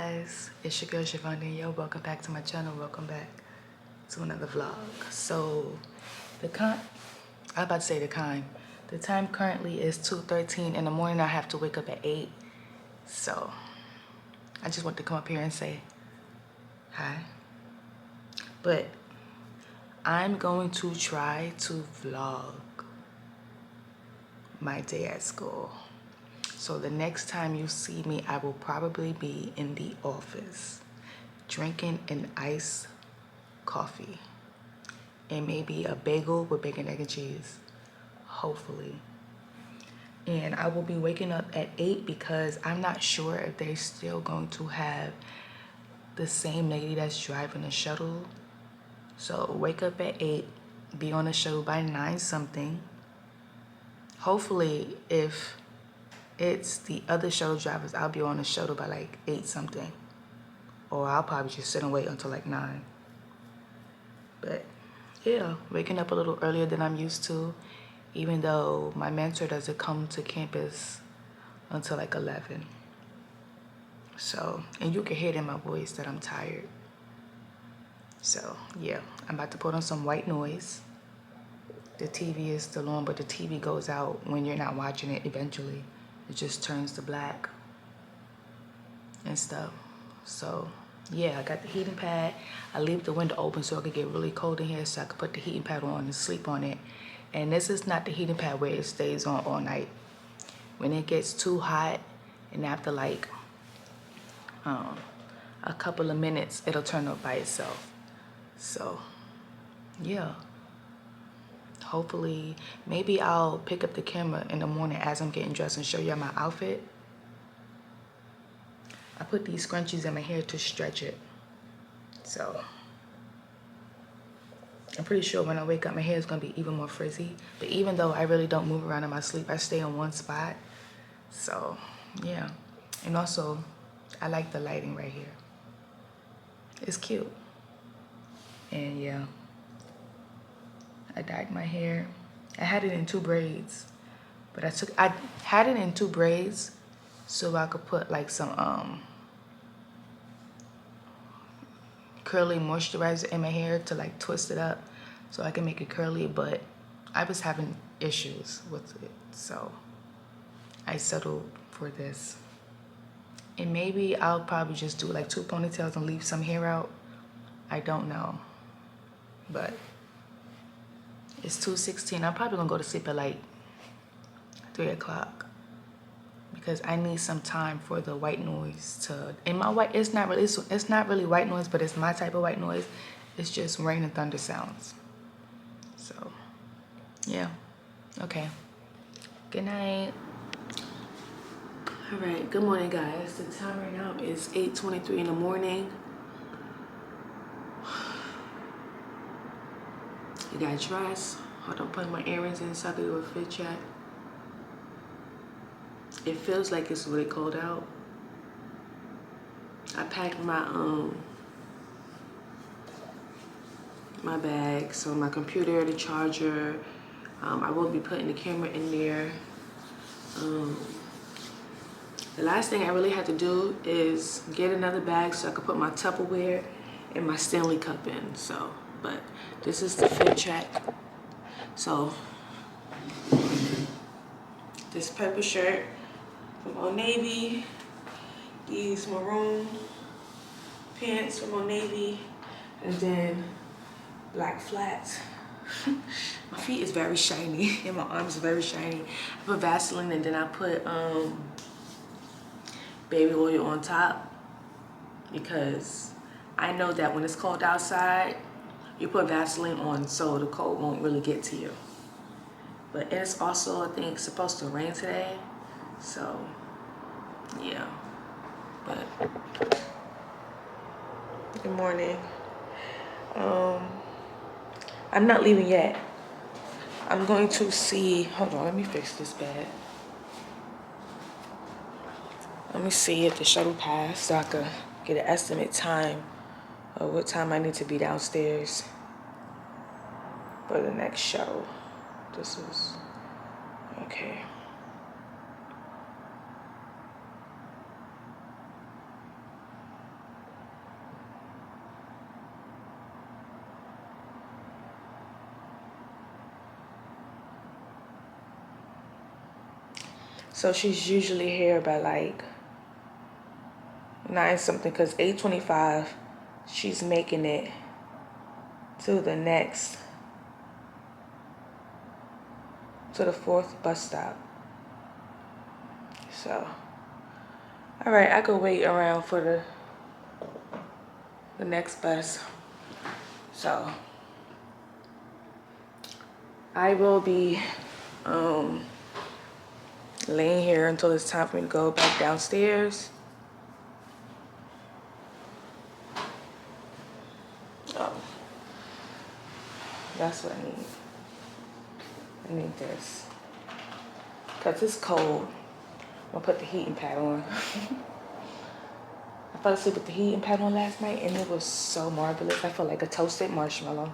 guys, it's your girl Siobhan. Yo, welcome back to my channel. Welcome back to another vlog. So the time currently is 2:13 in the morning. I have to wake up at 8. So I just want to come up here and say hi. But I'm going to try to vlog my day at school. So the next time you see me, I will probably be in the office drinking an iced coffee and maybe a bagel with bacon, egg, and cheese, hopefully. And I will be waking up at 8 because I'm not sure if they're still going to have the same lady that's driving the shuttle. So wake up at 8, be on the shuttle by 9 something. Hopefully, if it's the other shuttle drivers, I'll be on the shuttle by like 8 something. Or I'll probably just sit and wait until like 9. But yeah, waking up a little earlier than I'm used to, even though my mentor doesn't come to campus until like 11. So, and you can hear it in my voice that I'm tired. So yeah, I'm about to put on some white noise. The TV is still on, but the TV goes out when you're not watching it eventually. It just turns to black and stuff. So yeah, I got the heating pad. I leave the window open so it could get really cold in here, so I could put the heating pad on and sleep on it. And this is not the heating pad where it stays on all night. When it gets too hot and after like a couple of minutes, it'll turn up by itself. So yeah, hopefully, maybe I'll pick up the camera in the morning as I'm getting dressed and show you my outfit. I put these scrunchies in my hair to stretch it. So I'm pretty sure when I wake up, my hair is gonna be even more frizzy. But even though I really don't move around in my sleep, I stay in one spot. So yeah, and also I like the lighting right here. It's cute. And yeah, I dyed my hair. I had it in 2 braids, but I had it in 2 braids so I could put like some curly moisturizer in my hair to like twist it up so I can make it curly, but I was having issues with it, so I settled for this. And maybe I'll probably just do like 2 ponytails and leave some hair out. I don't know, but it's 2:16. I'm probably gonna go to sleep at like 3 o'clock because I need some time for the white noise to, and my white, it's not really white noise, but it's my type of white noise. It's just rain and thunder sounds. So yeah, okay, good night. All right, good morning guys. The time right now is 8:23 in the morning. You got dressed. Hold on, put my earrings in so I can do a fit check. It feels like it's really cold out. I packed my bag, so my computer, the charger. I will be putting the camera in there. The last thing I really had to do is get another bag so I could put my Tupperware and my Stanley Cup in. So, but this is the fit check. So, this purple shirt from Old Navy, these maroon pants from Old Navy, and then black flats. My feet is very shiny and my arms are very shiny. I put Vaseline and then I put baby oil on top because I know that when it's cold outside, you put Vaseline on so the cold won't really get to you. But it's also, I think, supposed to rain today, so yeah. But good morning. I'm not leaving yet. I'm going to see, hold on, let me fix this bed. Let me see if the shuttle passed so I can get an estimate time of what time I need to be downstairs for the next shuttle. This is, okay. So she's usually here by like 9 something, because 8:25 she's making it to the fourth bus stop. So, all right, I could wait around for the next bus. So I will be laying here until it's time for me to go back downstairs. Oh, that's what I need. I need this. Because it's cold. I'm going to put the heating pad on. I fell asleep with the heating pad on last night, and it was so marvelous. I felt like a toasted marshmallow.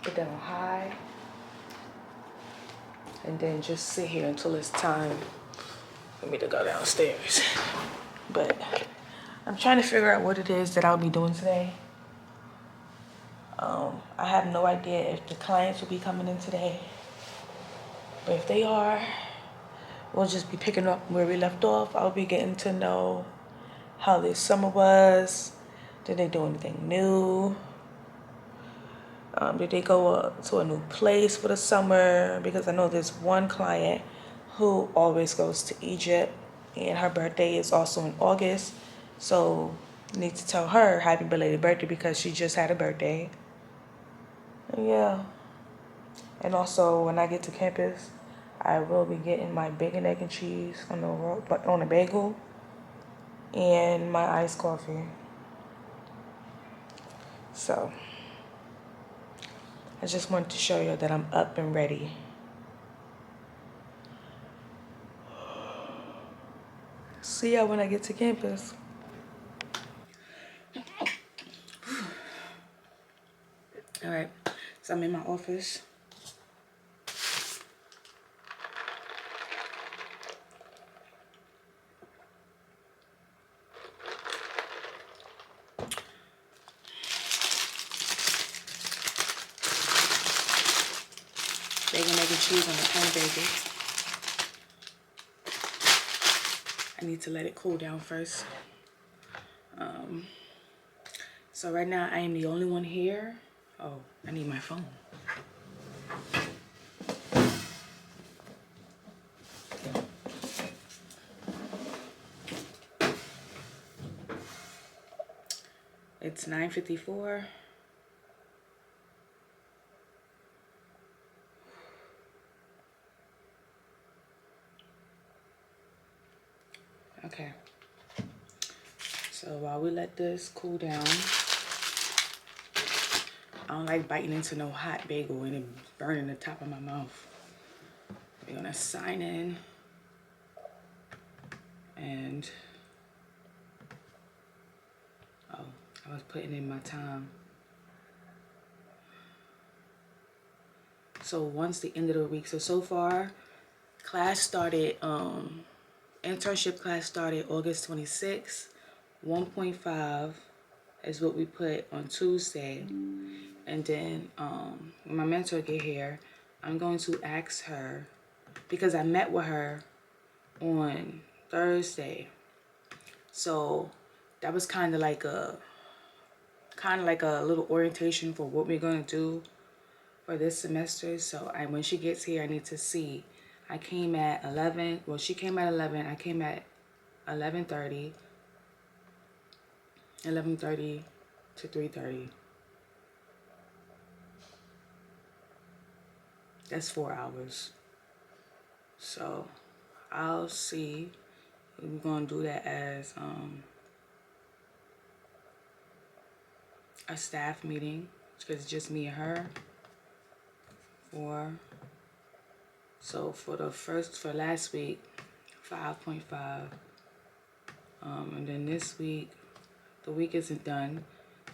Put that on high. And then just sit here until it's time for me to go downstairs. But I'm trying to figure out what it is that I'll be doing today. I have no idea if the clients will be coming in today. But if they are, we'll just be picking up where we left off. I'll be getting to know how this summer was. Did they do anything new? Did they go to a new place for the summer? Because I know there's one client who always goes to Egypt, and her birthday is also in August. So I need to tell her happy belated birthday because she just had a birthday. Yeah. And also, when I get to campus, I will be getting my bacon, egg, and cheese on a bagel and my iced coffee. So I just wanted to show you that I'm up and ready. See ya when I get to campus. All right, so I'm in my office. Bacon, egg, and cheese on the pan bagel. I need to let it cool down first. So right now I am the only one here. Oh, I need my phone. It's 9:54. Okay. So while we let this cool down, I don't like biting into no hot bagel and it burning the top of my mouth. We're gonna sign in and I was putting in my time. So once the end of the week, so far class started, internship class started August 26th. 1.5 is what we put on Tuesday. And then when my mentor get here, I'm going to ask her, because I met with her on Thursday. So that was kind of like a little orientation for what we're going to do for this semester. So when she gets here, I need to see. I came at 11. Well, she came at 11. I came at 11:30. 11:30 to 3:30. That's 4 hours. So I'll see. We're going to do that as a staff meeting, because it's just me and her. So for last week, 5.5. And then this week, the week isn't done.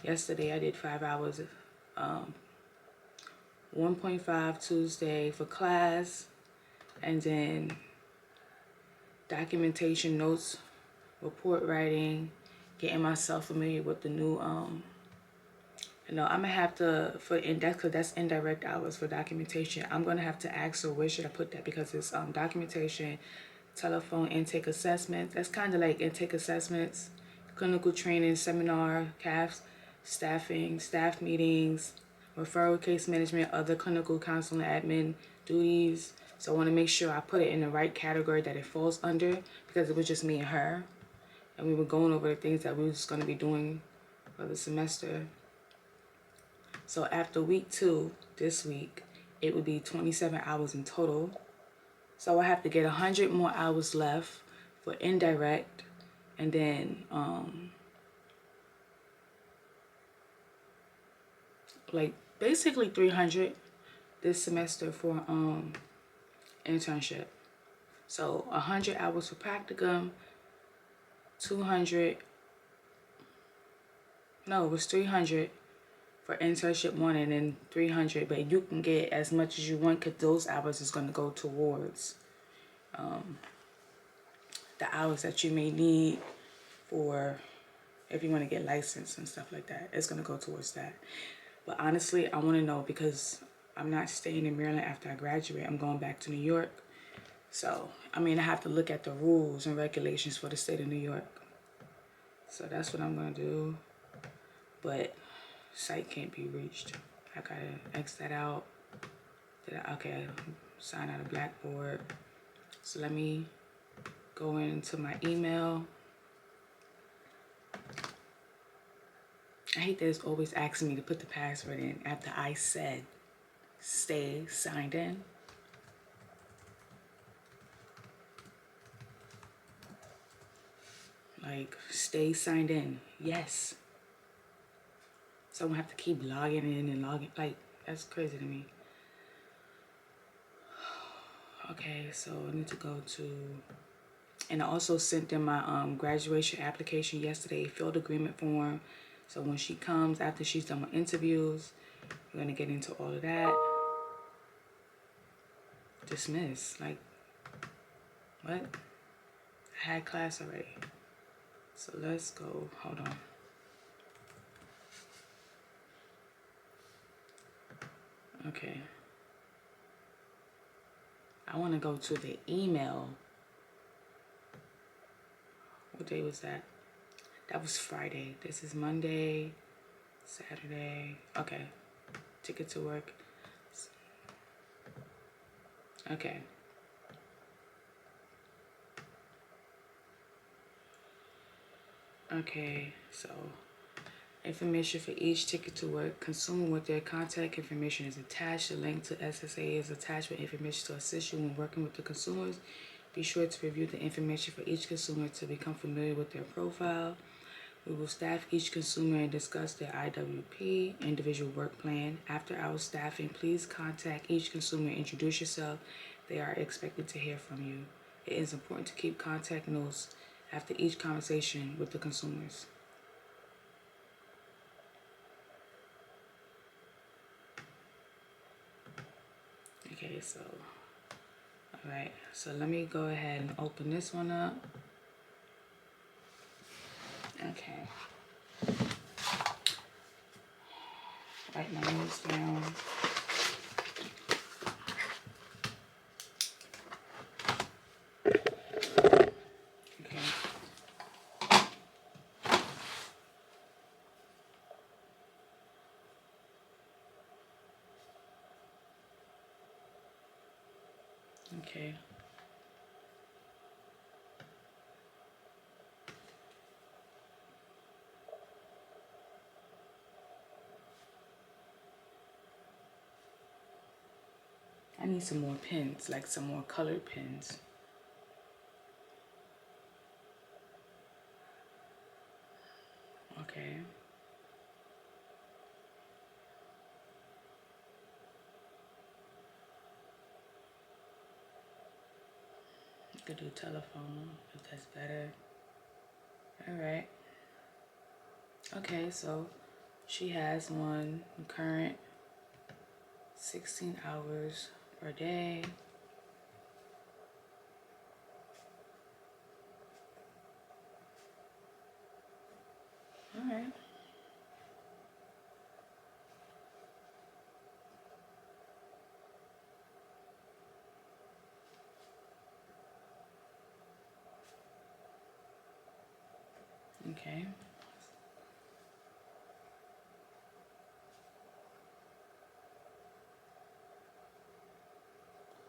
Yesterday I did 5 hours. 1.5 Tuesday for class, and then documentation, notes, report writing, getting myself familiar with the No, I'm gonna have to for index because that's indirect hours for documentation. I'm gonna have to ask her where should I put that because it's documentation, telephone intake assessments. That's kind of like intake assessments, clinical training, seminar, CAFs, staffing, staff meetings, referral case management, other clinical counseling admin duties. So I want to make sure I put it in the right category that it falls under because it was just me and her, and we were going over the things that we was gonna be doing for the semester. So after week 2, this week, it would be 27 hours in total. So I have to get 100 more hours left for indirect, and then like basically 300 this semester for internship. So 100 hours for practicum, 200, no, it was 300 for internship 1 and then 300, but you can get as much as you want because those hours is going to go towards the hours that you may need for if you want to get licensed and stuff like that. It's going to go towards that. But honestly, I want to know because I'm not staying in Maryland after I graduate. I'm going back to New York. So, I mean, I have to look at the rules and regulations for the state of New York. So that's what I'm going to do. But site can't be reached. I got to X that out. Okay, sign out of Blackboard. So let me go into my email. I hate that it's always asking me to put the password in after I said stay signed in. Like, stay signed in. Yes. So I'm gonna have to keep logging in and logging. Like, that's crazy to me. Okay, so I need to go to, and I also sent them my graduation application yesterday, field agreement form. So when she comes, after she's done with interviews, we're gonna get into all of that. Dismiss, like, what? I had class already. So let's go, hold on. Okay. I wanna go to the email. What day was that? That was Friday. This is Monday, Saturday. Okay. Ticket to work. Okay. Okay, so information for each ticket to work. Consumer with their contact information is attached. The link to SSA is attached with information to assist you when working with the consumers. Be sure to review the information for each consumer to become familiar with their profile. We will staff each consumer and discuss their IWP, individual work plan. After our staffing, please contact each consumer and introduce yourself. They are expected to hear from you. It is important to keep contact notes after each conversation with the consumers. Okay, so, all right, so let me go ahead and open this one up. Okay. Write my notes down. Okay. Okay. I need some more pens, like some more colored pens. Okay. You could do telephone if that's better. All right. Okay, so she has one current 16 hours per day. All right. Okay.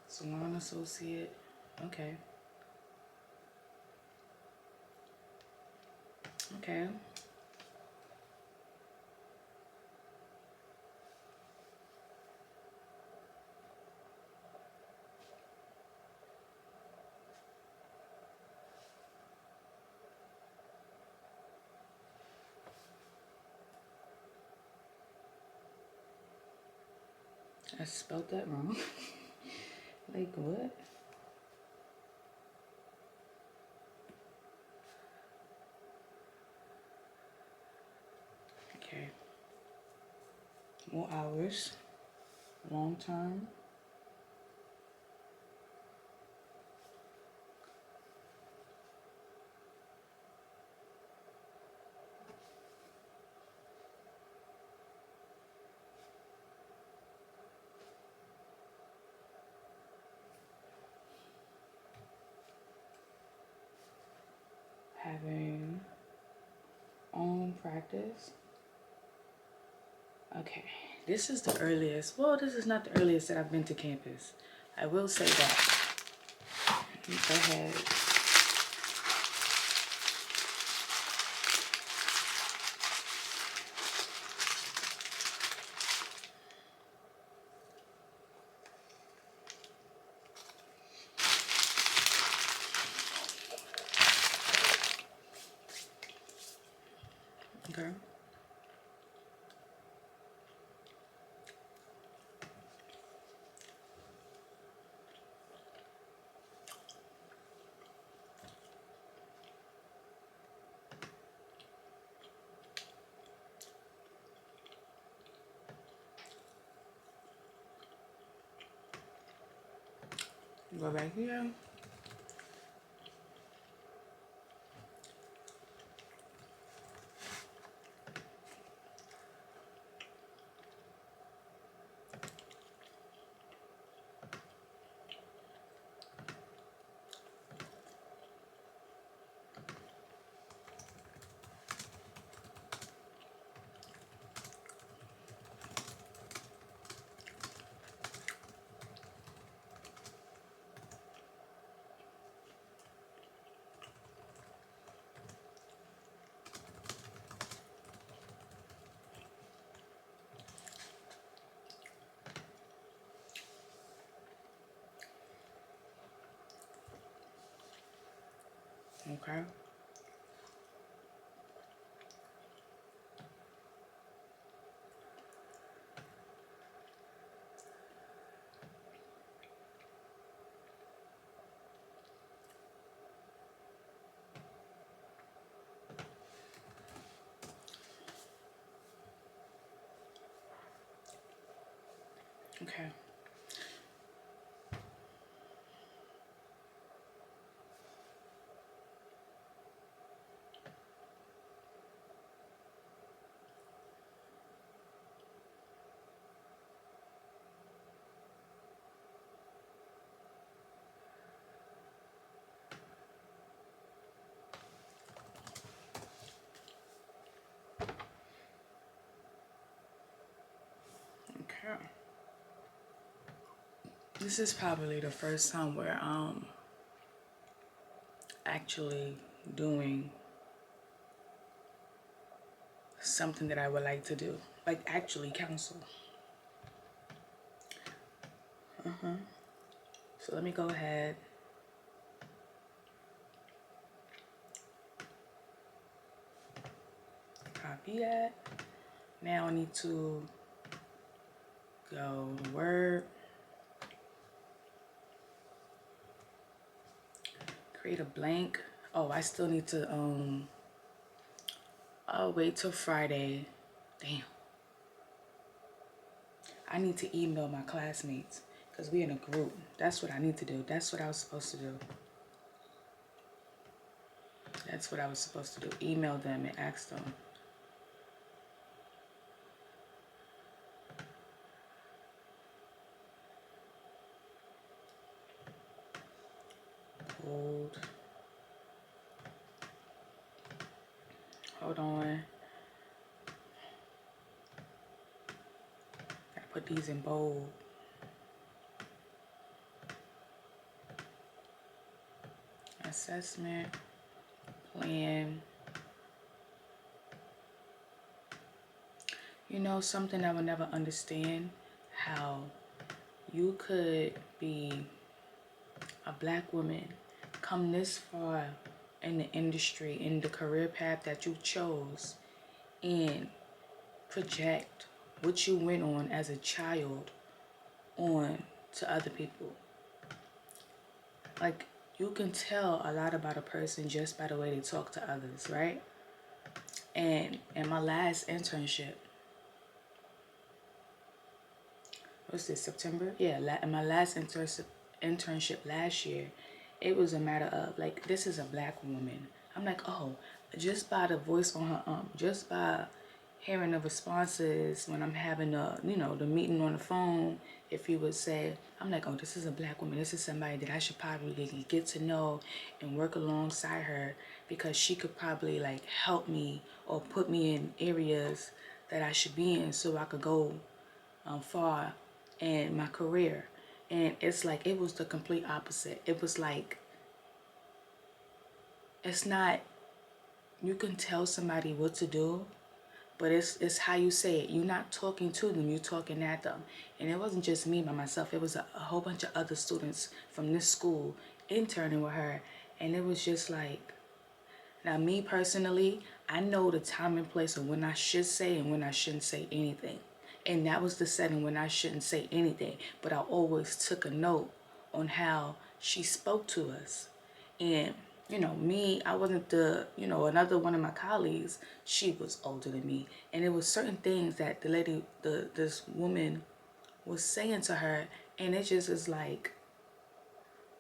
Salon associate. Okay. Okay. I spelled that wrong. Like what? Okay. More hours. Long term. Having own practice. Okay. This is the earliest. Well, this is not the earliest that I've been to campus. I will say that. Go ahead. Okay. Go back here. Okay. Okay. Okay. This is probably the first time where I'm actually doing something that I would like to do. Like actually counsel. So let me go ahead. Copy that. Now I need to go to Word. Create a blank. Oh, I still need to I'll wait till Friday. Damn. I need to email my classmates because we're in a group. That's what I need to do. That's what I was supposed to do. That's what I was supposed to do. Email them and ask them. Hold. Hold on. Gotta put these in bold. Assessment plan. You know, something I would never understand, how you could be a black woman, come this far in the industry, in the career path that you chose, and project what you went on as a child on to other people. Like, you can tell a lot about a person just by the way they talk to others, right? And in my last internship, what's this, September? Yeah, in my last internship last year, it was a matter of, like, this is a black woman. I'm like, oh, just by the voice on her, just by hearing the responses when I'm having the meeting on the phone, if you would say, I'm like, oh, this is a black woman. This is somebody that I should probably get to know and work alongside her, because she could probably, like, help me or put me in areas that I should be in so I could go far in my career. And it's like, it was the complete opposite. It was like, it's not, you can tell somebody what to do, but it's how you say it. You're not talking to them, you're talking at them. And it wasn't just me by myself, it was a whole bunch of other students from this school interning with her. And it was just like, now me personally, I know the time and place of when I should say and when I shouldn't say anything. And that was the setting when I shouldn't say anything. But I always took a note on how she spoke to us. And, me, I wasn't another one of my colleagues, she was older than me. And there was certain things that this woman was saying to her. And it just is like,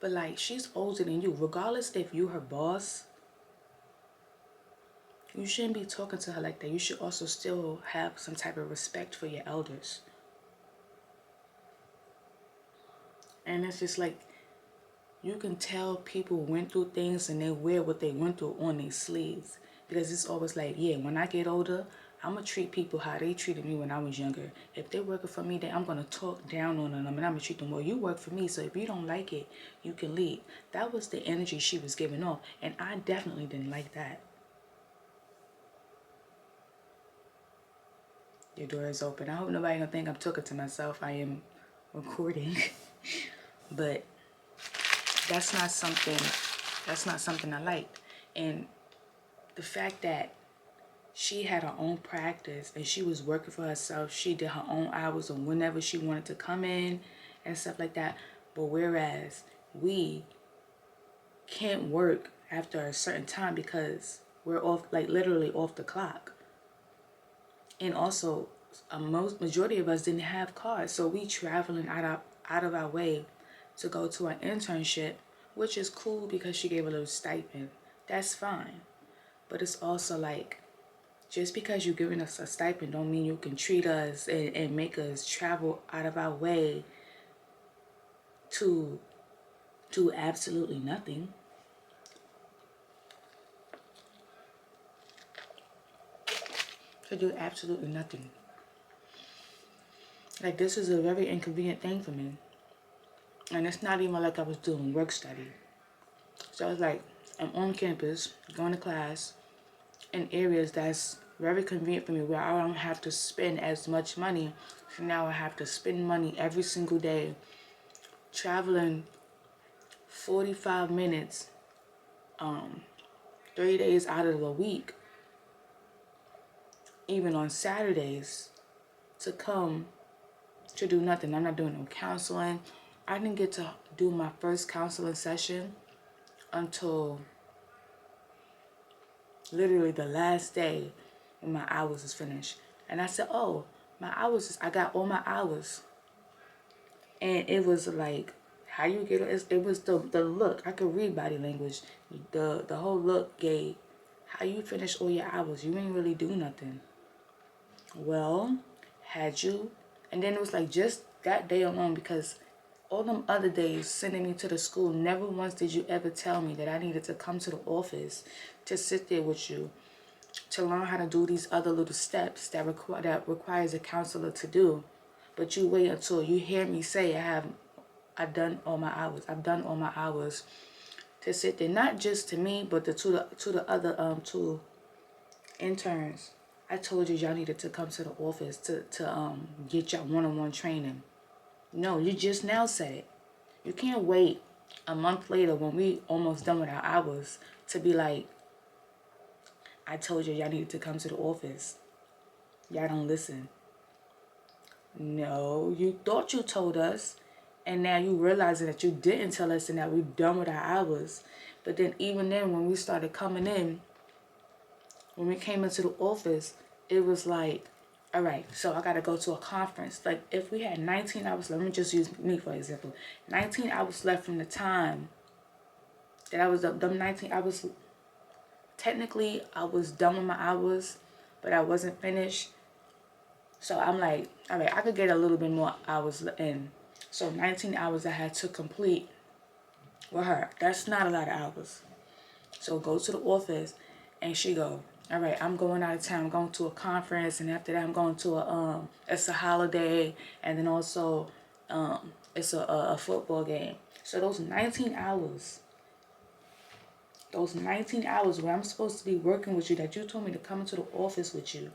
but like, she's older than you. Regardless if you her boss, you shouldn't be talking to her like that. You should also still have some type of respect for your elders. And it's just like, you can tell people went through things and they wear what they went through on their sleeves. Because it's always like, yeah, when I get older, I'm going to treat people how they treated me when I was younger. If they're working for me, then I'm going to talk down on them and I'm going to treat them well. You work for me, so if you don't like it, you can leave. That was the energy she was giving off. And I definitely didn't like that. Your door is open. I hope nobody gonna think I'm talking to myself. I am recording. But that's not something I liked. And the fact that she had her own practice and she was working for herself, she did her own hours of whenever she wanted to come in and stuff like that. But whereas we can't work after a certain time because we're off, like literally off the clock. And also, majority of us didn't have cars, so we traveling out of our way to go to an internship, which is cool because she gave a little stipend. That's fine. But it's also like, just because you're giving us a stipend don't mean you can treat us and make us travel out of our way to do absolutely nothing. To do absolutely nothing. Like, this is a very inconvenient thing for me. And it's not even like I was doing work study. So it's like, I'm on campus, going to class in areas that's very convenient for me, where I don't have to spend as much money. So now I have to spend money every single day, traveling 45 minutes, 3 days out of the week, even on Saturdays, to come to do nothing. I'm not doing no counseling. I didn't get to do my first counseling session until literally the last day when my hours was finished. And I said, oh, I got all my hours. And it was like, how you get it? It was the look. I could read body language. The whole look gave, how you finish all your hours? You ain't really do nothing. Well, had you? And then it was like, just that day alone, because all them other days sending me to the school, never once did you ever tell me that I needed to come to the office to sit there with you, to learn how to do these other little steps that requires a counselor to do. But you wait until you hear me say I've done all my hours. I've done all my hours to sit there, not just to me, but to the other two interns. I told you y'all needed to come to the office to get y'all one-on-one training. No, you just now said it. You can't wait a month later when we almost done with our hours to be like, I told you y'all needed to come to the office. Y'all don't listen. No, you thought you told us, and now you realizing that you didn't tell us and that we're done with our hours. But then even then, when we started coming in, when we came into the office, it was like, all right, so I got to go to a conference. Like, if we had 19 hours, let me just use me for example. 19 hours left from the time that I was done 19 hours. Technically, I was done with my hours, but I wasn't finished. So I'm like, all right, I could get a little bit more hours in. So 19 hours I had to complete with her. That's not a lot of hours. So go to the office, and she go, all right, I'm going out of town. I'm going to a conference, and after that I'm going to it's a holiday, and then also it's a football game. So those 19 hours where I'm supposed to be working with you, that you told me to come into the office with you,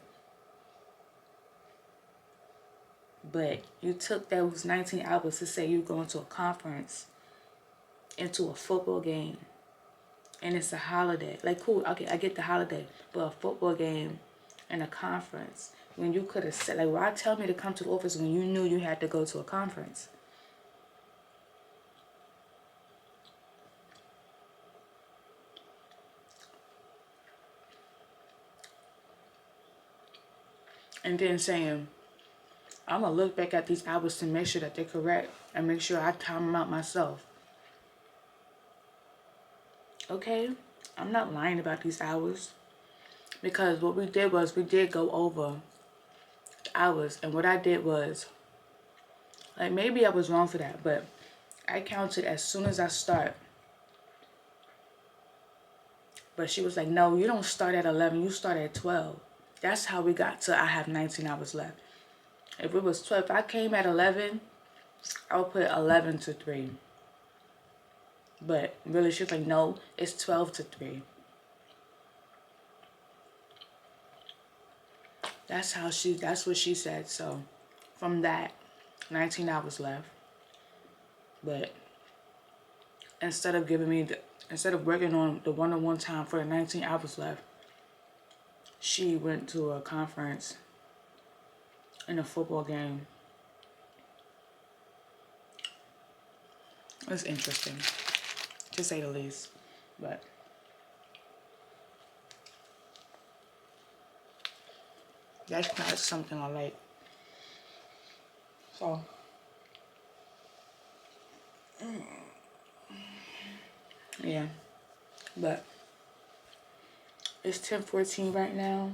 but you took those 19 hours to say you're going to a conference, into a football game, and it's a holiday. Like, cool, okay, I get the holiday, but a football game and a conference, when you could have said, like, why tell me to come to the office when you knew you had to go to a conference? And then saying, I'm going to look back at these hours to make sure that they're correct and make sure I time them out myself. Okay? I'm not lying about these hours. Because what we did was we did go over the hours. And what I did was, like, maybe I was wrong for that, but I counted as soon as I start. But she was like, no, you don't start at 11. You start at 12. That's how we got to I have 19 hours left. If it was 12, if I came at 11, I would put 11 to 3. But really, she was like, no, it's 12 to 3. That's what she said. So from that, 19 hours left. But instead of working on the one-on-one time for the 19 hours left, she went to a conference and a football game. It's interesting, to say the least. But that's not something I like. So yeah, but it's 10:14 right now.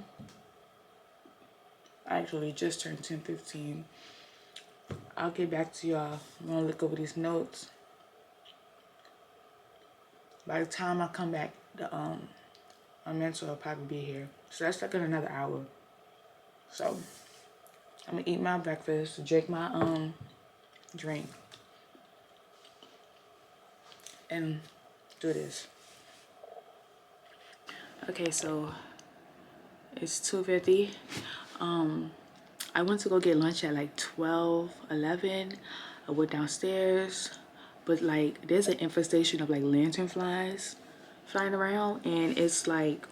I actually just turned 10:15. I'll get back to y'all. I'm gonna look over these notes. By the time I come back, my mentor will probably be here. So that's like in another hour. So I'm gonna eat my breakfast, drink my drink, and do this. Okay, so it's 2:50. I went to go get lunch at like 12:11. I went downstairs, but like there's an infestation of like lantern flies flying around, and it's like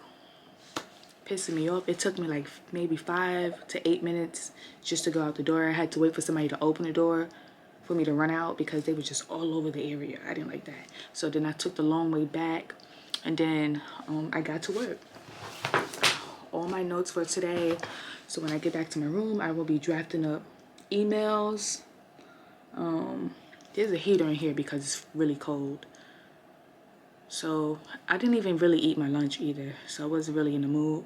pissing me off. It took me like maybe 5 to 8 minutes just to go out the door. I had to wait for somebody to open the door for me to run out because they were just all over the area. I didn't like that. So then I took the long way back, and then I got to work. All my notes for today. So when I get back to my room, I will be drafting up emails. There's a heater in here because it's really cold. So I didn't even really eat my lunch either. So I wasn't really in the mood.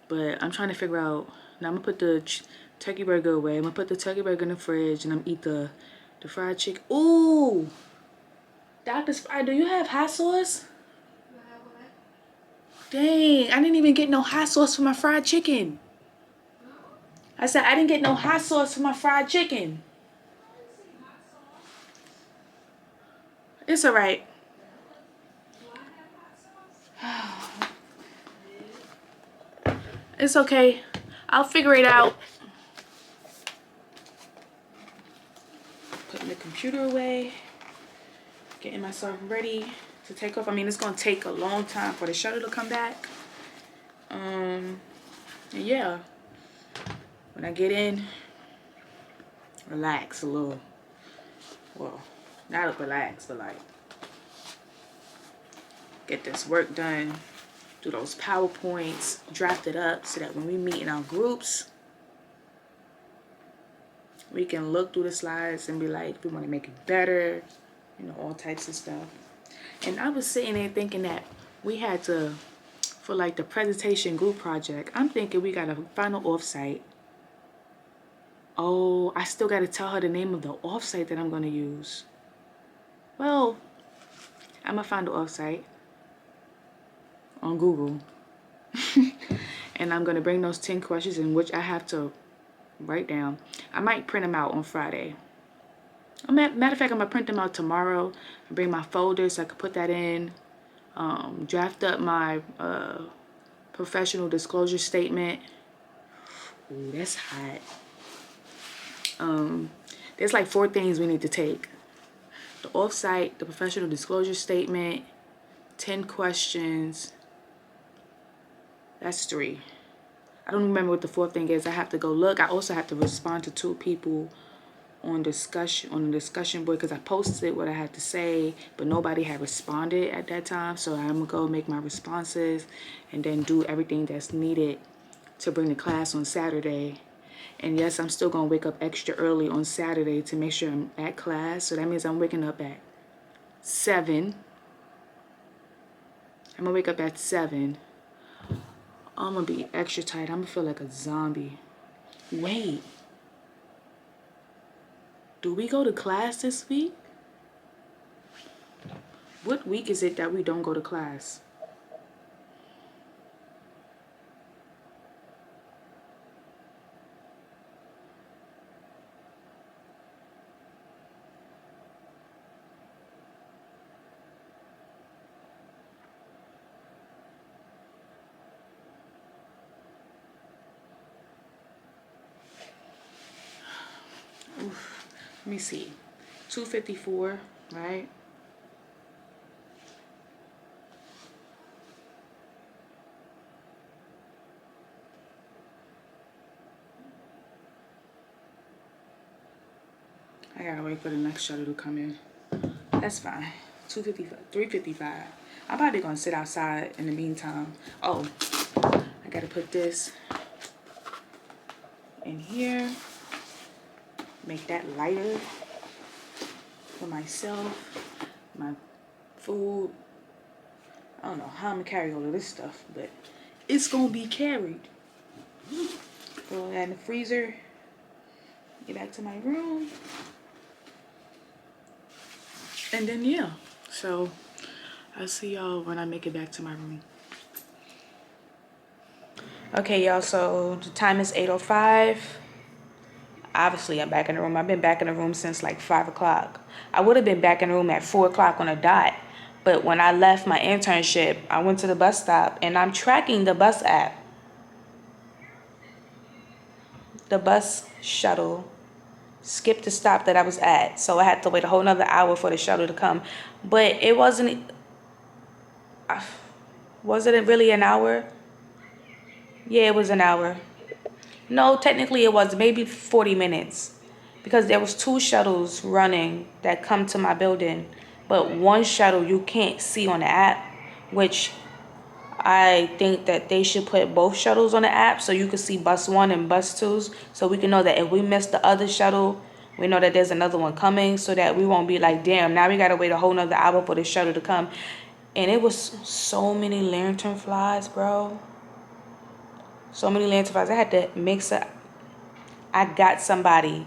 But I'm trying to figure out. Now I'm gonna put the turkey burger away. I'm gonna put the turkey burger in the fridge, and I'm gonna eat the fried chicken. Ooh, Dr. Spy, do you have hot sauce? Dang, I didn't even get no hot sauce for my fried chicken. I said I didn't get no hot sauce for my fried chicken. It's alright. It's okay. I'll figure it out. Putting the computer away. Getting myself ready to take off. I mean, it's going to take a long time for the shuttle to come back. And yeah. When I get in, relax a little. Well, not relax, but like get this work done. Do those PowerPoints, draft it up so that when we meet in our groups, we can look through the slides and be like, we want to make it better, you know, all types of stuff. And I was sitting there thinking that we had to, for like the presentation group project, I'm thinking we got a final offsite. Oh, I still got to tell her the name of the offsite that I'm going to use. Well, I'm going to find the offsite on Google. And I'm going to bring those 10 questions in which I have to write down. I might print them out on Friday. Matter of fact, I'm going to print them out tomorrow. And bring my folder so I can put that in. Draft up my professional disclosure statement. Ooh, that's hot. There's like 4 things we need to take. The offsite, the professional disclosure statement, 10 questions. That's 3. I don't remember what the 4th thing is. I have to go look. I also have to respond to 2 people on the discussion board because I posted what I had to say, but nobody had responded at that time. So I'm gonna go make my responses and then do everything that's needed to bring the class on Saturday. And yes, I'm still gonna wake up extra early on Saturday to make sure I'm at class. So that means I'm waking up at 7. I'm gonna wake up at 7. I'm gonna be extra tight. I'm gonna feel like a zombie. Wait. Do we go to class this week? What week is it that we don't go to class? Oof. Let me see. 2:54, right? I gotta wait for the next shuttle to come in. That's fine. 2:55, 3:55. I'm probably gonna sit outside in the meantime. Oh, I gotta put this in here. Make that lighter for myself, my food. I don't know how I'm gonna carry all of this stuff, but it's gonna be carried. Throw that in the freezer. Get back to my room. And then yeah, so I'll see y'all when I make it back to my room. Okay, y'all, so the time is 8:05. Obviously, I'm back in the room. I've been back in the room since like 5 o'clock. I would have been back in the room at 4 o'clock on a dot. But when I left my internship, I went to the bus stop and I'm tracking the bus app. The bus shuttle skipped the stop that I was at. So I had to wait a whole nother hour for the shuttle to come. But it wasn't it really an hour? Yeah, it was an hour. No, technically it was maybe 40 minutes because there was 2 shuttles running that come to my building, but one shuttle you can't see on the app, which I think that they should put both shuttles on the app so you can see bus 1 and bus 2s so we can know that if we miss the other shuttle, we know that there's another one coming so that we won't be like, damn, now we got to wait a whole nother hour for the shuttle to come. And it was so many lantern flies, bro. So many lantern flies. I had to mix up. I got somebody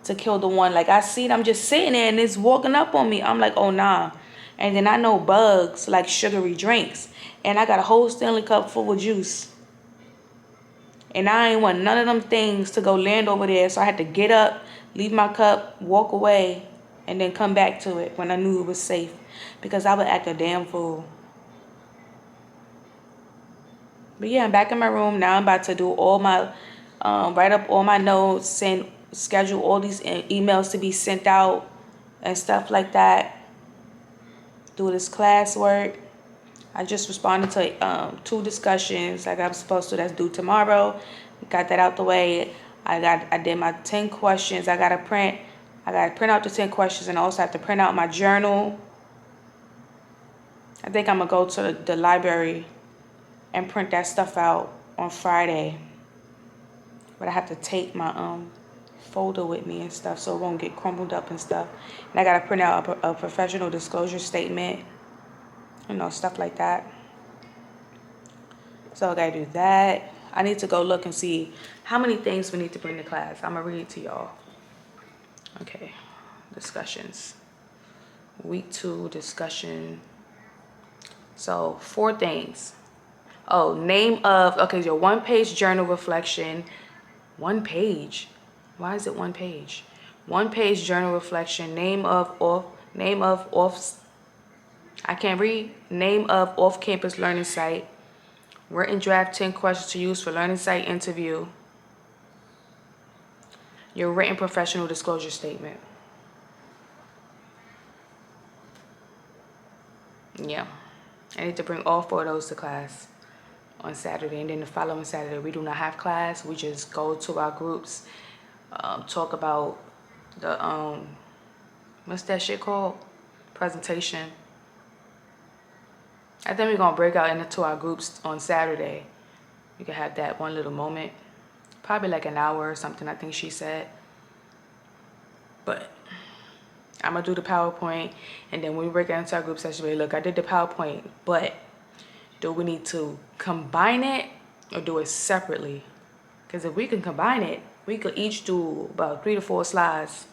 to kill the one. Like I see it, I'm just sitting there and it's walking up on me. I'm like, oh nah. And then I know bugs like sugary drinks. And I got a whole Stanley cup full of juice. And I ain't want none of them things to go land over there. So I had to get up, leave my cup, walk away, and then come back to it when I knew it was safe. Because I would act a damn fool. But yeah, I'm back in my room. Now I'm about to do all my, write up all my notes, schedule all these emails to be sent out and stuff like that. Do this classwork. I just responded to 2 discussions like I was supposed to. That's due tomorrow. Got that out the way. I did my 10 questions. I gotta print out the 10 questions, and I also have to print out my journal. I think I'm gonna go to the library and print that stuff out on Friday. But I have to take my folder with me and stuff so it won't get crumbled up and stuff. And I gotta print out a professional disclosure statement, stuff like that. So I gotta do that. I need to go look and see how many things we need to bring to class. I'm gonna read it to y'all. Okay, discussions. Week 2 discussion. So 4 things. Oh, your 1-page journal reflection. 1 page. Why is it 1 page? 1-page journal reflection. Name of off-campus learning site. Written draft 10 questions to use for learning site interview. Your written professional disclosure statement. Yeah. I need to bring all 4 of those to class on Saturday. And then the following Saturday, we do not have class. We just go to our groups, talk about the, what's that shit called? Presentation. I think we're going to break out into our groups on Saturday. We can have that one little moment. Probably like an hour or something, I think she said. But I'm going to do the PowerPoint. And then when we break out into our group session, look, I did the PowerPoint. But do we need to combine it or do it separately? Because if we can combine it, we could each do about 3 to 4 slides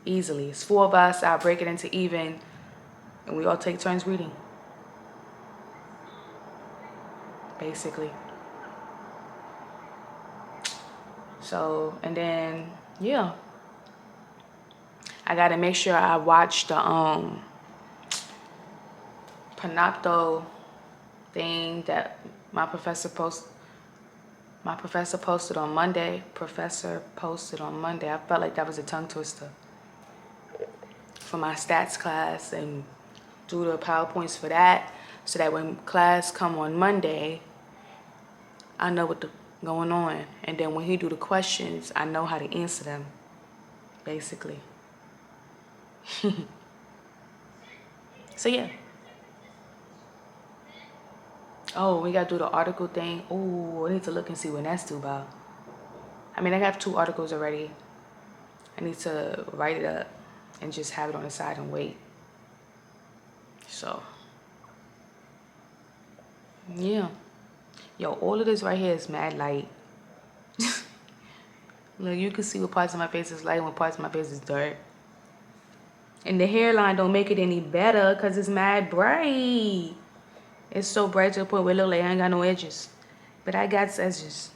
easily. It's 4 of us. I'll break it into even. And we all take turns reading. Basically. So, and then, yeah. I got to make sure I watch the Panopto thing that my professor posted on Monday. I felt like that was a tongue twister for my stats class, and do the PowerPoints for that so that when class come on Monday, I know what's going on. And then when he do the questions, I know how to answer them, basically. So yeah. Oh, we gotta do the article thing. Oh, I need to look and see when that's due by. I mean, I have 2 articles already. I need to write it up and just have it on the side and wait. So, yeah. Yo, all of this right here is mad light. Look, you can see what parts of my face is light and what parts of my face is dark. And the hairline don't make it any better because it's mad bright. It's so bright to the point where it look like I ain't got no edges. But I got edges.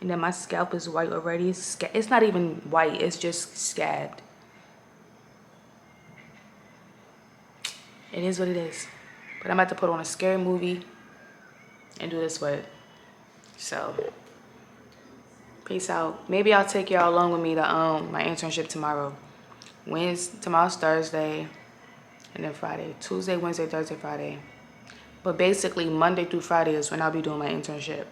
And then my scalp is white already. It's not even white. It's just scabbed. It is what it is. But I'm about to put on a scary movie and do this work. So, peace out. Maybe I'll take y'all along with me to my internship tomorrow. Tomorrow's Thursday, and then Friday. Tuesday, Wednesday, Thursday, Friday. But basically, Monday through Friday is when I'll be doing my internship.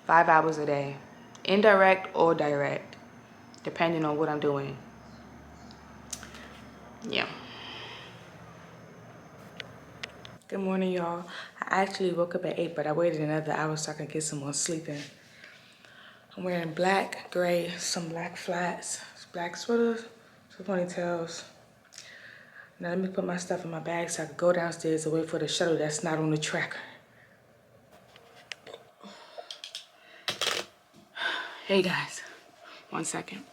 5 hours a day. Indirect or direct, depending on what I'm doing. Yeah. Good morning, y'all. I actually woke up at 8, but I waited another hour so I could get some more sleep in. I'm wearing black, gray, some black flats, black sweaters, some ponytails. Now let me put my stuff in my bag so I can go downstairs and wait for the shuttle that's not on the tracker. Hey guys, 1 second.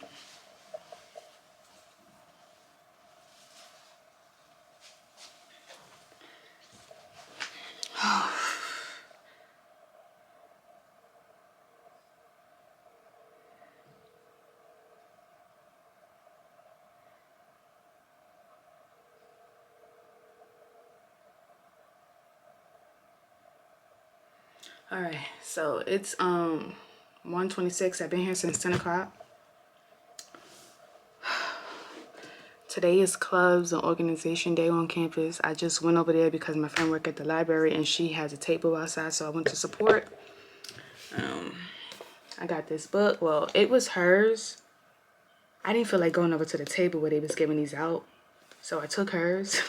All right, so it's 1:26. I've been here since 10 o'clock. Today is clubs and organization day on campus. I just went over there because my friend worked at the library and she has a table outside, so I went to support. I got this book. Well, it was hers. I didn't feel like going over to the table where they was giving these out, so I took hers.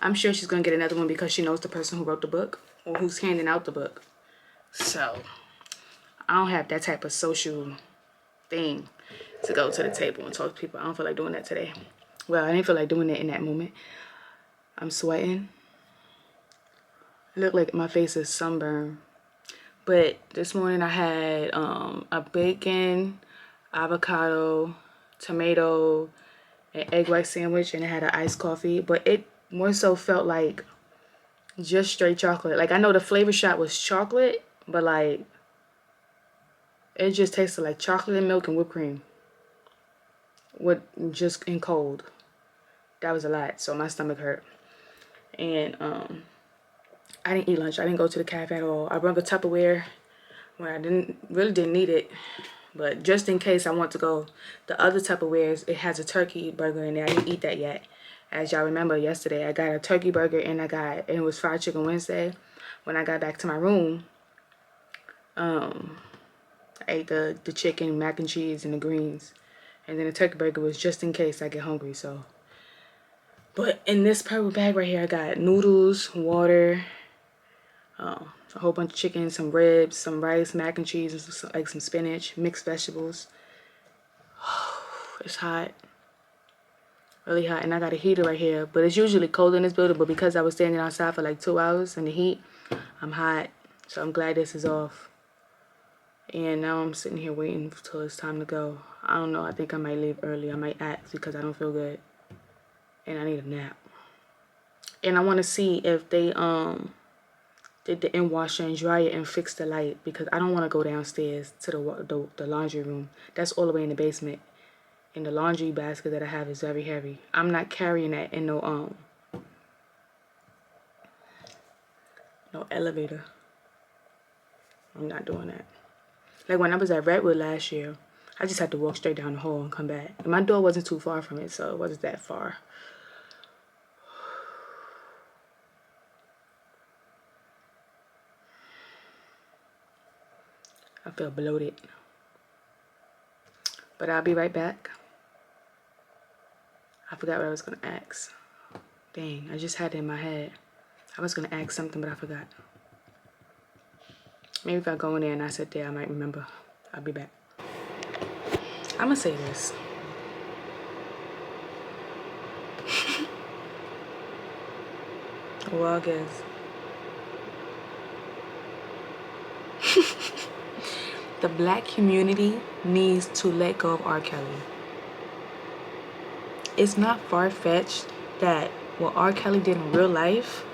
I'm sure she's gonna get another one because she knows the person who wrote the book or who's handing out the book. So I don't have that type of social thing to go to the table and talk to people. I don't feel like doing that today. Well, I didn't feel like doing it in that moment. I'm sweating. It looked like my face is sunburned. But this morning I had a bacon, avocado, tomato, an egg white sandwich, and it had an iced coffee. But it more so felt like just straight chocolate. Like, I know the flavor shot was chocolate, but like it just tasted like chocolate and milk and whipped cream. With just in cold. That was a lot, so my stomach hurt. And I didn't eat lunch. I didn't go to the cafe at all. I brought a Tupperware where I really didn't need it, but just in case I want to go. The other Tupperwares, it has a turkey burger in there. I didn't eat that yet. As y'all remember, yesterday I got a turkey burger and it was fried chicken Wednesday. When I got back to my room, I ate the chicken, mac and cheese, and the greens. And then the turkey burger was just in case I get hungry, so. But in this purple bag right here, I got noodles, water, a whole bunch of chicken, some ribs, some rice, mac and cheese, and some spinach, mixed vegetables. It's hot. Really hot. And I got a heater right here. But it's usually cold in this building. But because I was standing outside for like 2 hours in the heat, I'm hot. So I'm glad this is off. And now I'm sitting here waiting till it's time to go. I don't know. I think I might leave early. I might act because I don't feel good. And I need a nap. And I want to see if they did the in washer and dryer and fix the light, because I don't want to go downstairs to the laundry room. That's all the way in the basement. And the laundry basket that I have is very heavy. I'm not carrying that in no elevator. I'm not doing that. Like when I was at Redwood last year, I just had to walk straight down the hall and come back. And my door wasn't too far from it, so it wasn't that far. I feel bloated. But I'll be right back. I forgot what I was going to ask. Dang, I just had it in my head. I was going to ask something, but I forgot. Maybe if I go in there and I sit there, I might remember. I'll be back. I'm going to say this. Well, I guess. The black community needs to let go of R. Kelly. It's not far-fetched that what R. Kelly did in real life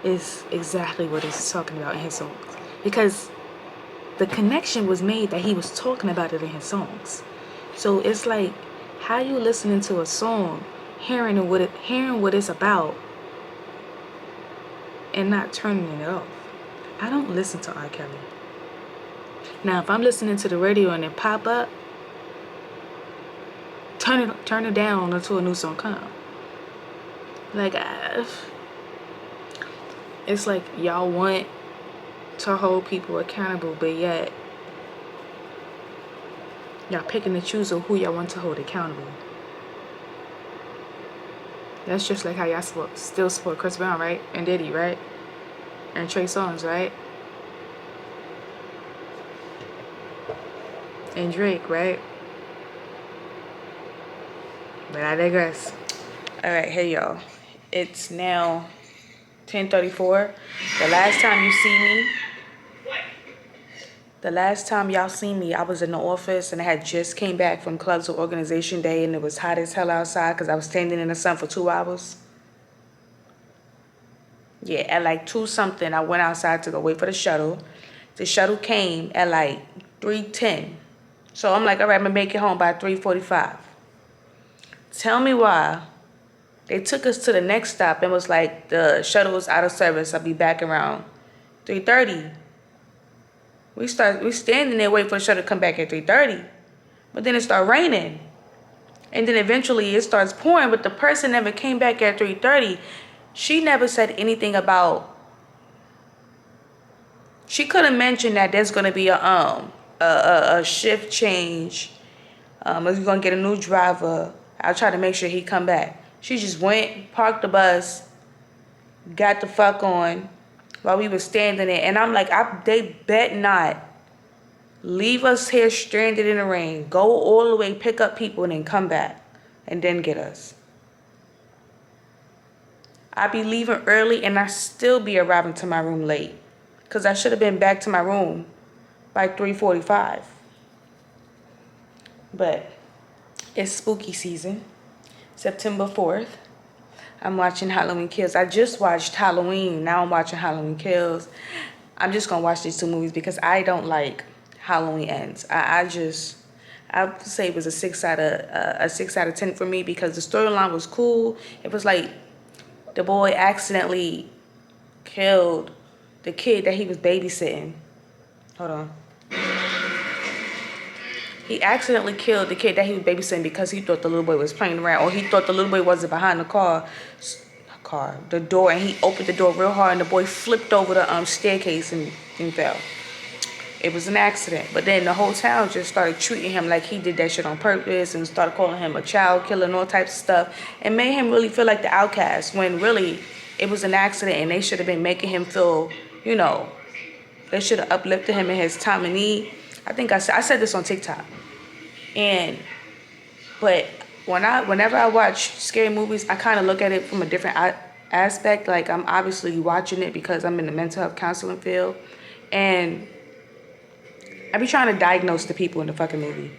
is exactly what he's talking about in his songs. Because the connection was made that he was talking about it in his songs. So it's like, how you listening to a song, hearing what it's about, and not turning it off. I don't listen to R. Kelly. Now, if I'm listening to the radio and it pop up, turn it down until a new song come. Like, it's like y'all want to hold people accountable, but yet y'all picking and choosing who y'all want to hold accountable. That's just like how y'all still support Chris Brown, right? And Diddy, right? And Trey Songz, right? And Drake, right? But I digress. Alright, hey y'all. It's now 10:34. The last time y'all seen me, I was in the office and I had just came back from clubs or organization day and it was hot as hell outside because I was standing in the sun for 2 hours. Yeah, at like 2 something, I went outside to go wait for the shuttle. The shuttle came at like 3:10. So I'm like, all right, I'm gonna make it home by 3:45. Tell me why they took us to the next stop and was like, the shuttle is out of service. I'll be back around 3:30. We standing there waiting for the show to come back at 3:30. But then it started raining. And then eventually it starts pouring, but the person never came back at 3:30. She never said anything about. She could have mentioned that there's gonna be a shift change. We're gonna get a new driver. I'll try to make sure he come back. She just went, parked the bus, got the fuck on while we were standing there. And I'm like, they bet not leave us here stranded in the rain, go all the way, pick up people, and then come back and then get us. I be leaving early and I still be arriving to my room late because I should have been back to my room by 3:45. But it's spooky season, September 4th. I'm watching Halloween Kills. I just watched Halloween. Now I'm watching Halloween Kills. I'm just going to watch these two movies because I don't like Halloween Ends. I would say it was a 6 out of 10 for me because the storyline was cool. It was like the boy accidentally killed the kid that he was babysitting. Hold on. He accidentally killed the kid that he was babysitting because he thought the little boy was playing around, or he thought the little boy wasn't behind the door, and he opened the door real hard, and the boy flipped over the staircase and fell. It was an accident, but then the whole town just started treating him like he did that shit on purpose and started calling him a child killer and all types of stuff, and made him really feel like the outcast when really it was an accident, and they should have been making him feel, they should have uplifted him in his time of need. I think I said this on TikTok. But whenever I watch scary movies, I kind of look at it from a different aspect. Like, I'm obviously watching it because I'm in the mental health counseling field, and I be trying to diagnose the people in the fucking movie.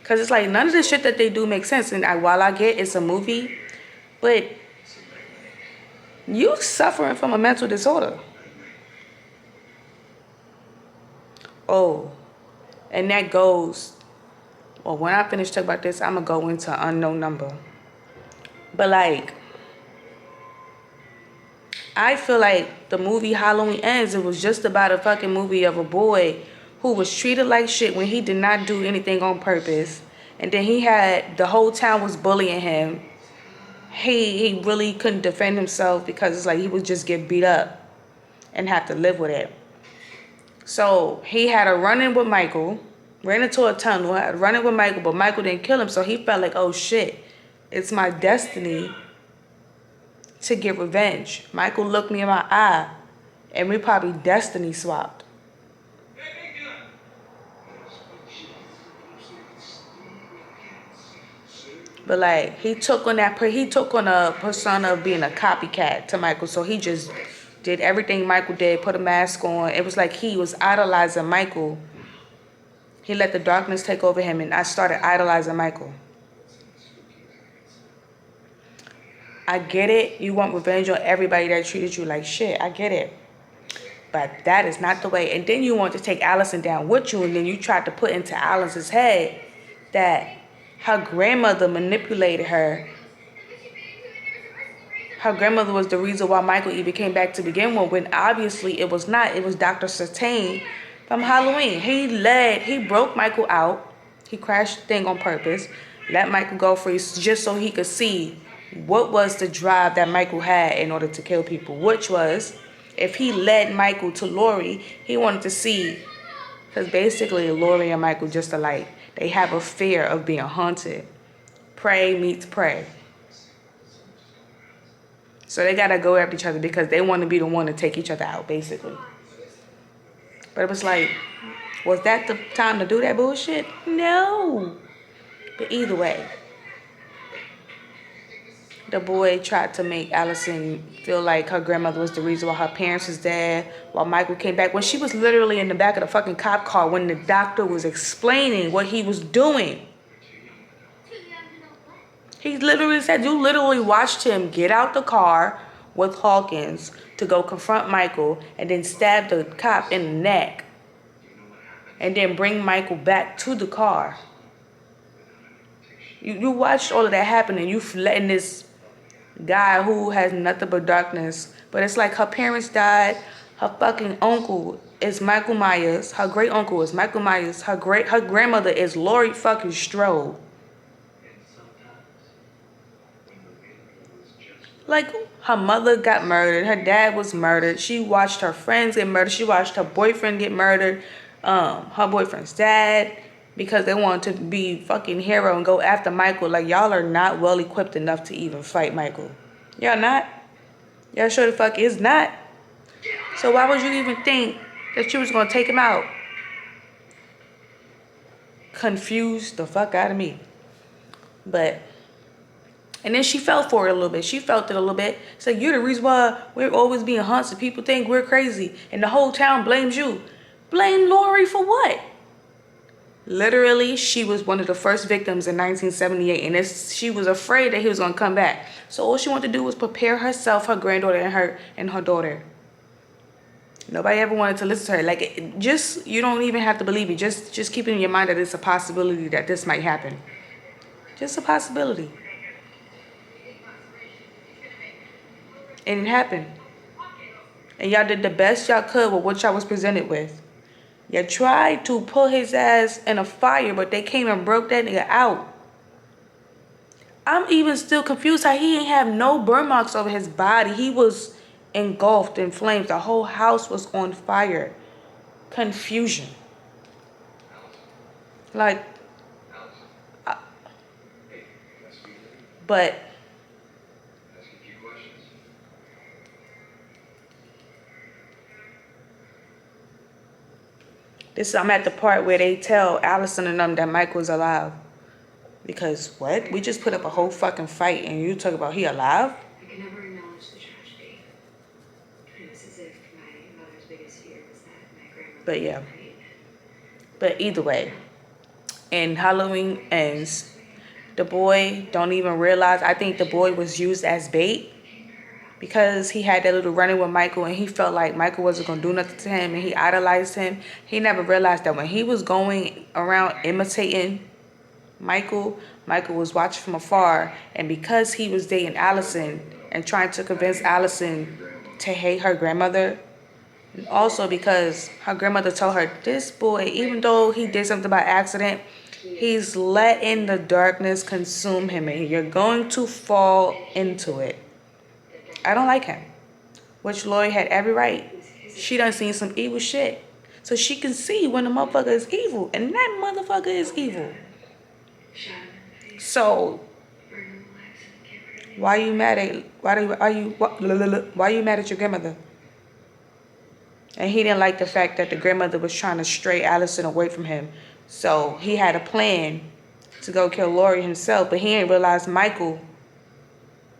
Because it's like, none of the shit that they do makes sense. And while I get it's a movie, but you suffering from a mental disorder. Oh, and that goes, well, when I finish talking about this, I'm going to go into unknown number. But like, I feel like the movie Halloween Ends, it was just about a fucking movie of a boy who was treated like shit when he did not do anything on purpose. And then the whole town was bullying him. He really couldn't defend himself because it's like he would just get beat up and have to live with it. So he had a run-in with Michael, ran into a tunnel, had a run-in with Michael, but Michael didn't kill him. So he felt like, oh shit, it's my destiny to get revenge. Michael looked me in my eye, and we probably destiny swapped. But like, he took on a persona of being a copycat to Michael. So he just did everything Michael did, put a mask on. It was like he was idolizing Michael. He let the darkness take over him, and I started idolizing Michael. I get it. You want revenge on everybody that treated you like shit. I get it. But that is not the way. And then you want to take Allison down with you, and then you tried to put into Allison's head that her grandmother manipulated her. Her grandmother was the reason why Michael even came back to begin with, when obviously it was not. It was Dr. Satane from Halloween. He broke Michael out. He crashed the thing on purpose, let Michael go free just so he could see what was the drive that Michael had in order to kill people, which was, if he led Michael to Lori, he wanted to see, because basically Lori and Michael just alike. They have a fear of being haunted. Prey meets prey. So they gotta go after each other because they want to be the one to take each other out, basically. But it was like, was that the time to do that bullshit? No. But either way, the boy tried to make Allison feel like her grandmother was the reason why her parents was dead, while Michael came back, when she was literally in the back of the fucking cop car when the doctor was explaining what he was doing. He literally said, you literally watched him get out the car with Hawkins to go confront Michael and then stab the cop in the neck and then bring Michael back to the car. You watched all of that happen, and you letting this guy who has nothing but darkness, but it's like her parents died, Her fucking uncle is Michael Myers. Her great uncle is Michael Myers. Her grandmother is Laurie fucking Strode. Like, her mother got murdered. Her dad was murdered. She watched her friends get murdered. She watched her boyfriend get murdered. Her boyfriend's dad, because they wanted to be fucking hero and go after Michael. Like, y'all are not well equipped enough to even fight Michael. Y'all not. Y'all sure the fuck is not. So why would you even think that you was gonna take him out? Confused the fuck out of me. But, and then she fell for it a little bit. She felt it a little bit. It's like, you're the reason why we're always being hunted. People think we're crazy. And the whole town blames you. Blame Lori for what? Literally, she was one of the first victims in 1978. And she was afraid that he was going to come back. So all she wanted to do was prepare herself, her granddaughter, and her daughter. Nobody ever wanted to listen to her. Like, you don't even have to believe it. Just keep it in your mind that it's a possibility that this might happen. Just a possibility. And it happened. And y'all did the best y'all could with what y'all was presented with. You tried to put his ass in a fire, but they came and broke that nigga out. I'm even still confused how he ain't have no burn marks over his body. He was engulfed in flames. The whole house was on fire. Confusion. Like, but I'm at the part where they tell Allison and them that Michael's alive. Because what? We just put up a whole fucking fight and you talk about he alive? I can never acknowledge the tragedy. It was as if my mother's biggest fear was that my grandmother But yeah. would die. But either way, and Halloween ends. The boy don't even realize. I think the boy was used as bait. Because he had that little run-in with Michael and he felt like Michael wasn't going to do nothing to him and he idolized him. He never realized that when he was going around imitating Michael was watching from afar. And because he was dating Allison and trying to convince Allison to hate her grandmother, and also because her grandmother told her, this boy, even though he did something by accident, he's letting the darkness consume him and you're going to fall into it. I don't like him. Which Lori had every right. She done seen some evil shit. So she can see when the motherfucker is evil. And that motherfucker is evil. So why you mad at why you mad at your grandmother? And he didn't like the fact that the grandmother was trying to stray Allison away from him. So he had a plan to go kill Lori himself, but he didn't realize Michael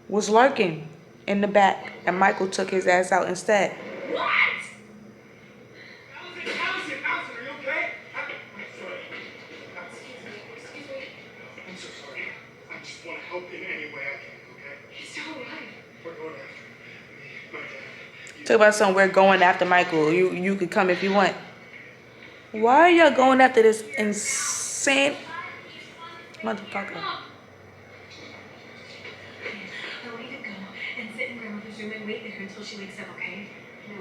was lurking in the back, and Michael took his ass out instead. What? Allison, are you okay? I'm sorry. Excuse me. I'm so sorry. I just want to help in any way I can, okay? He's still alive. We're going after me, my dad. Talk about something, we're going after Michael. You could come if you want. Why are y'all going after this insane motherfucker? And wait there until she wakes up, okay? No.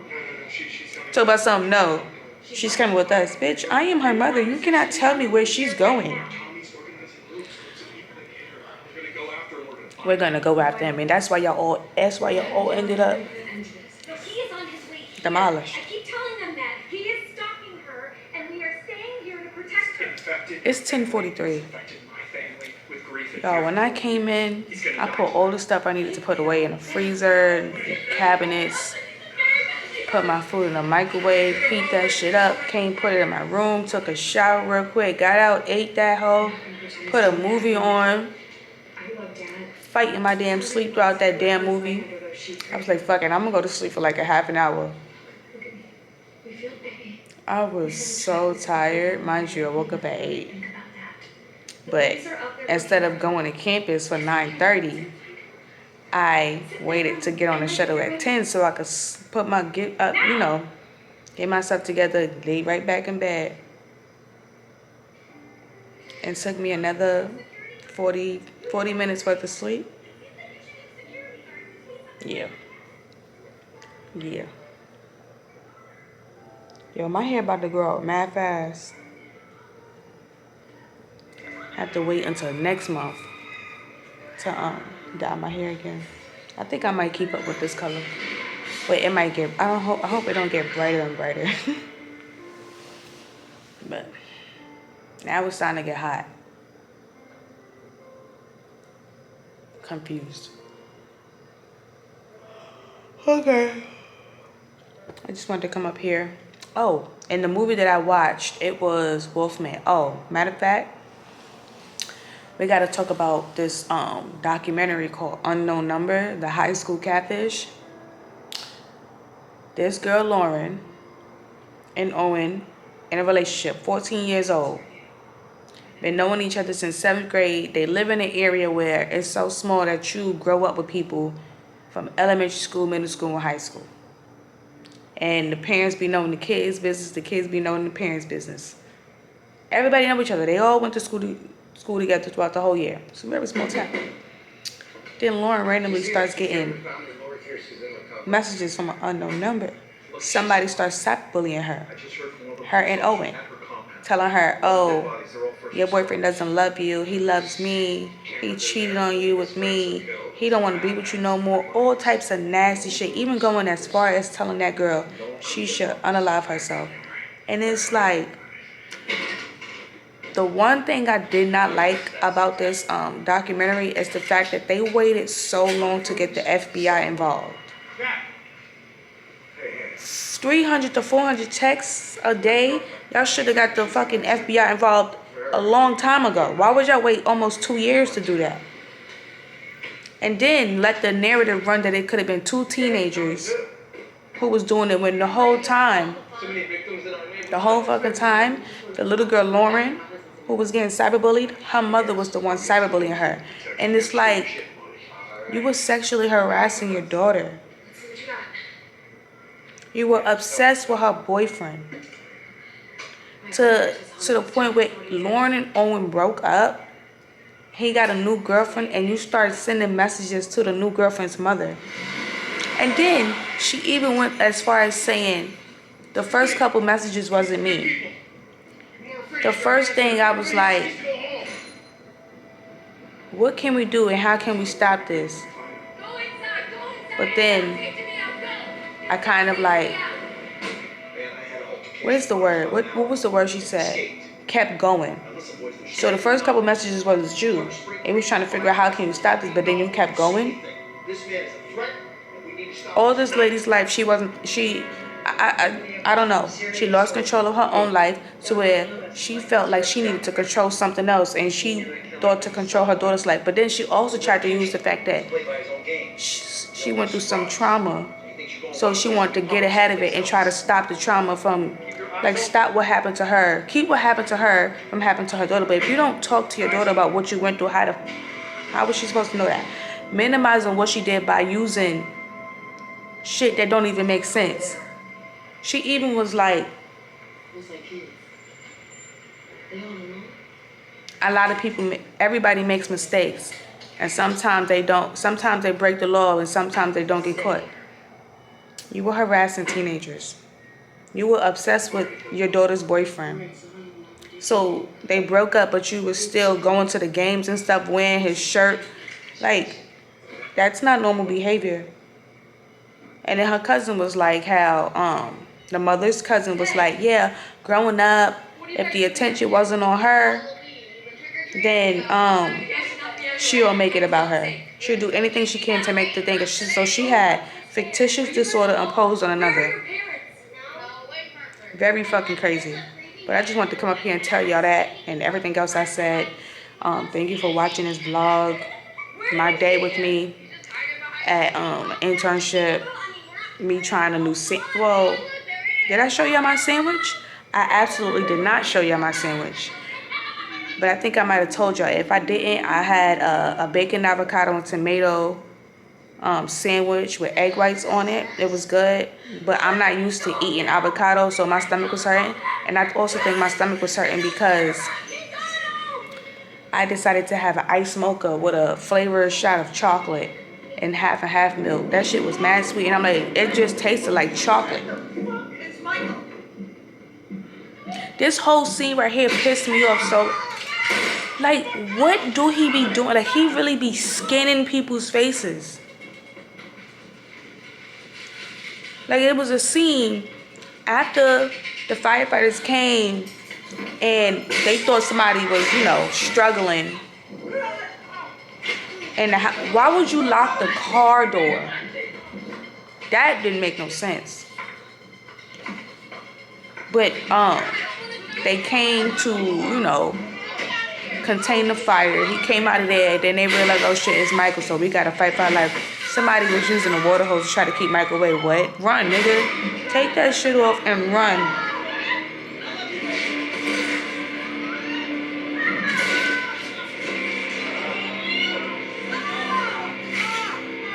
She's coming. Talk about something. No. She's coming with us. Bitch, I am her mother. You cannot tell me where she's going. We're gonna go after him, and that's why y'all all ended up demolished. I keep telling them that. He is stalking her, and we are staying here to protect her. It's 10:43. Y'all, when I came in, I put all the stuff I needed to put away in the freezer, the cabinets, put my food in the microwave, heat that shit up, came put it in my room, took a shower real quick, got out, ate that hoe, put a movie on, fighting my damn sleep throughout that damn movie. I was like, fuck it, I'm gonna go to sleep for like a half an hour. I was so tired. Mind you, I woke up at 8. But instead of going to campus for 9:30, I waited to get on the shuttle at 10 so I could get myself together, lay right back in bed. And took me another 40 minutes worth of sleep. Yeah. Yo, my hair about to grow out mad fast. Have to wait until next month to dye my hair again. I think I might keep up with this color. But it might get, I hope it don't get brighter and brighter. But now it's starting to get hot. Confused. Okay. I just wanted to come up here. Oh, and the movie that I watched, it was Wolfman. Oh, matter of fact, we got to talk about this documentary called Unknown Number, the high school catfish. This girl, Lauren, and Owen in a relationship, 14 years old. Been knowing each other since 7th grade. They live in an area where it's so small that you grow up with people from elementary school, middle school, and high school. And the parents be knowing the kids' business, the kids be knowing the parents' business. Everybody know each other. They all went to school together throughout the whole year. It's a very small town. Then Lauren randomly starts getting messages from an unknown number. Somebody starts cyberbullying her and Owen, telling her, oh, your boyfriend doesn't love you, he loves me, he cheated on you with me, he don't want to be with you no more, all types of nasty shit, even going as far as telling that girl she should unalive herself. And it's like, the one thing I did not like about this documentary is the fact that they waited so long to get the FBI involved. 300 to 400 texts a day. Y'all should have got the fucking FBI involved a long time ago. Why would y'all wait almost 2 years to do that? And then let the narrative run that it could have been 2 teenagers who was doing it when the whole time, the whole fucking time, the little girl Lauren, who was getting cyberbullied, her mother was the one cyberbullying her. And it's like, you were sexually harassing your daughter. You were obsessed with her boyfriend. To the point where Lauren and Owen broke up. He got a new girlfriend and you started sending messages to the new girlfriend's mother. And then she even went as far as saying, the first couple messages wasn't me. The first thing I was like, what can we do and how can we stop this? But then I kind of like, what is the word? What was the word she said? Kept going. So the first couple messages was you. And we was trying to figure out how can you stop this, but then you kept going. All this lady's life, I don't know. She lost control of her own life to where she felt like she needed to control something else, and she thought to control her daughter's life. But then she also tried to use the fact that she went through some trauma, so she wanted to get ahead of it and try to stop the trauma from, like, stop what happened to her, keep what happened to her from happening to her daughter. But if you don't talk to your daughter about what you went through, how was she supposed to know that? Minimizing what she did by using shit that don't even make sense. She even was like, a lot of people, everybody makes mistakes, and sometimes they don't. Sometimes they break the law, and sometimes they don't get caught. You were harassing teenagers. You were obsessed with your daughter's boyfriend. So they broke up, but you were still going to the games and stuff, wearing his shirt. Like, that's not normal behavior. And then her cousin was like how, the mother's cousin was like, yeah, growing up, if the attention wasn't on her, then she'll make it about her. She'll do anything she can to make the thing. So she had fictitious disorder imposed on another. Very fucking crazy. But I just wanted to come up here and tell y'all that and everything else I said. Thank you for watching this vlog. My day with me at internship. Me trying a new well, did I show y'all my sandwich? I absolutely did not show y'all my sandwich. But I think I might have told y'all. If I didn't, I had a bacon, avocado, and tomato sandwich with egg whites on it. It was good. But I'm not used to eating avocado, so my stomach was hurting. And I also think my stomach was hurting because I decided to have an iced mocha with a flavored shot of chocolate and half milk. That shit was mad sweet. And I'm like, it just tasted like chocolate. This whole scene right here pissed me off. So, like, what do he be doing? Like, he really be skinning people's faces. Like, it was a scene after the firefighters came and they thought somebody was, struggling. And why would you lock the car door? That didn't make no sense. But they came to, contain the fire. He came out of there. Then they realized, oh shit, it's Michael, so we gotta fight for our life. Somebody was using a water hose to try to keep Michael away. What? Run, nigga. Take that shit off and run.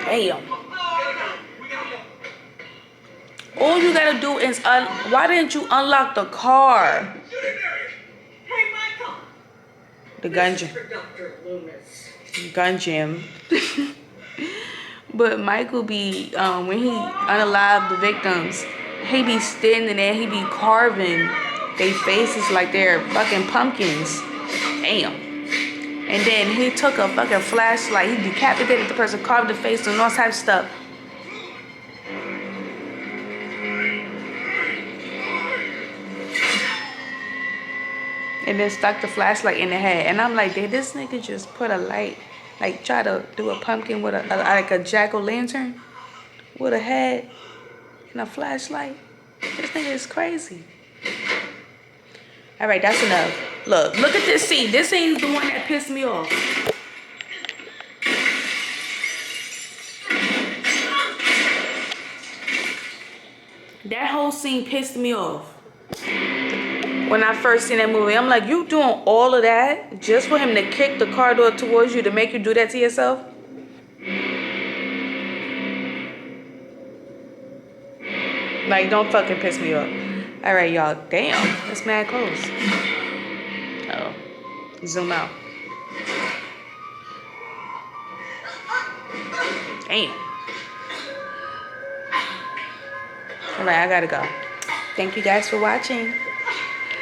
Damn. All you gotta do is why didn't you unlock the car? Hey, Michael. The gun jam. For Dr. Loomis. Gun jam. But Michael be when he unalived the victims, he be standing there, he be carving their faces like they're fucking pumpkins. Damn. And then he took a fucking flashlight, he decapitated the person, carved the face and all type of stuff. And then stuck the flashlight in the head. And I'm like, did this nigga just put a light, like try to do a pumpkin with like a jack-o'-lantern with a head and a flashlight? This nigga is crazy. All right, that's enough. Look at this scene. This scene is the one that pissed me off. That whole scene pissed me off. When I first seen that movie, I'm like, you doing all of that just for him to kick the car door towards you to make you do that to yourself? Like, don't fucking piss me off. All right, y'all. Damn, that's mad close. Oh, zoom out. Damn. All right, I gotta go. Thank you guys for watching.